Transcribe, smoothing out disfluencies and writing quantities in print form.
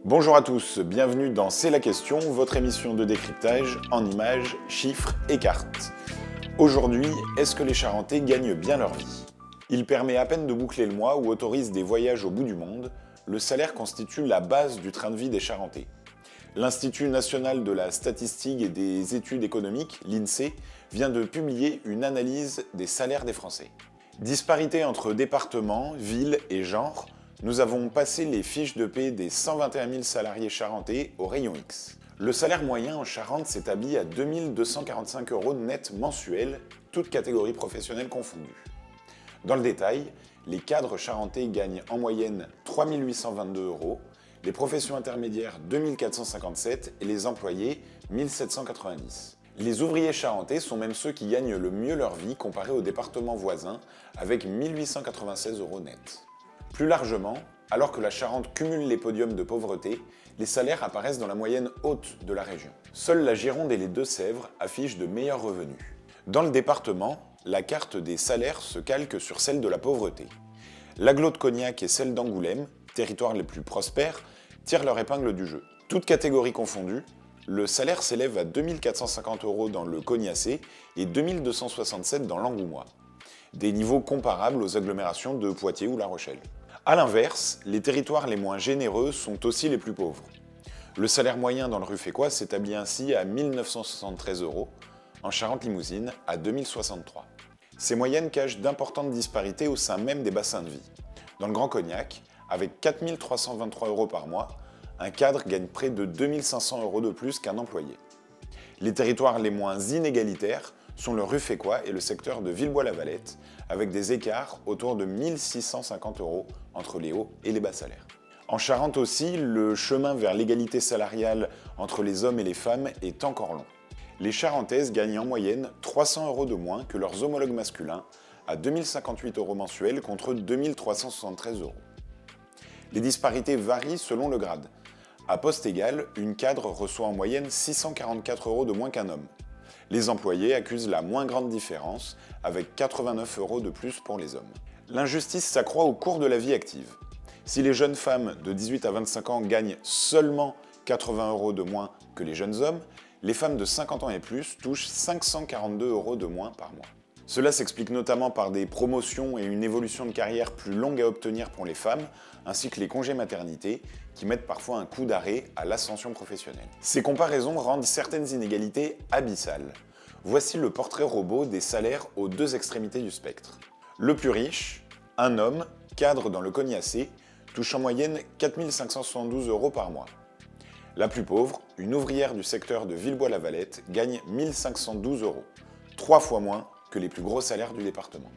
Bonjour à tous, bienvenue dans C'est la question, votre émission de décryptage en images, chiffres et cartes. Aujourd'hui, est-ce que les Charentais gagnent bien leur vie? Il permet à peine de boucler le mois ou autorise des voyages au bout du monde. Le salaire constitue la base du train de vie des Charentais. L'Institut national de la statistique et des études économiques, l'INSEE, vient de publier une analyse des salaires des Français. Disparité entre départements, villes et genres, nous avons passé les fiches de paie des 121 000 salariés charentais au rayon X. Le salaire moyen en Charente s'établit à 2 245 € net mensuels, toutes catégories professionnelles confondues. Dans le détail, les cadres charentais gagnent en moyenne 3 822 €, les professions intermédiaires 2 457 et les employés 1 790. Les ouvriers charentais sont même ceux qui gagnent le mieux leur vie comparé aux départements voisins, avec 1 896 € net. Plus largement, alors que la Charente cumule les podiums de pauvreté, les salaires apparaissent dans la moyenne haute de la région. Seules la Gironde et les Deux-Sèvres affichent de meilleurs revenus. Dans le département, la carte des salaires se calque sur celle de la pauvreté. L'agglo de Cognac et celle d'Angoulême, territoires les plus prospères, tirent leur épingle du jeu. Toutes catégories confondues, le salaire s'élève à 2 450 € dans le Cognacais et 2 267 € dans l'Angoumois. Des niveaux comparables aux agglomérations de Poitiers ou La Rochelle. A l'inverse, les territoires les moins généreux sont aussi les plus pauvres. Le salaire moyen dans le Ruffécois s'établit ainsi à 1 973 €, en Charente-Limousine à 2 063. Ces moyennes cachent d'importantes disparités au sein même des bassins de vie. Dans le Grand Cognac, avec 4 323 € par mois, un cadre gagne près de 2 500 € de plus qu'un employé. Les territoires les moins inégalitaires sont le Ruffécois et le secteur de Villebois-la-Valette, avec des écarts autour de 1 650 € entre les hauts et les bas salaires. En Charente aussi, le chemin vers l'égalité salariale entre les hommes et les femmes est encore long. Les Charentaises gagnent en moyenne 300 € de moins que leurs homologues masculins, à 2 058 € mensuels contre 2 373 €. Les disparités varient selon le grade. À poste égal, une cadre reçoit en moyenne 644 € de moins qu'un homme. Les employés accusent la moins grande différence, avec 89 € de plus pour les hommes. L'injustice s'accroît au cours de la vie active. Si les jeunes femmes de 18 à 25 ans gagnent seulement 80 € de moins que les jeunes hommes, les femmes de 50 ans et plus touchent 542 € de moins par mois. Cela s'explique notamment par des promotions et une évolution de carrière plus longue à obtenir pour les femmes, ainsi que les congés maternité, qui mettent parfois un coup d'arrêt à l'ascension professionnelle. Ces comparaisons rendent certaines inégalités abyssales. Voici le portrait robot des salaires aux deux extrémités du spectre. Le plus riche, un homme, cadre dans le Cognacais, touche en moyenne 4 572 € par mois. La plus pauvre, une ouvrière du secteur de Villebois-la-Valette, gagne 1 512 €, 3 fois moins que les plus gros salaires du département.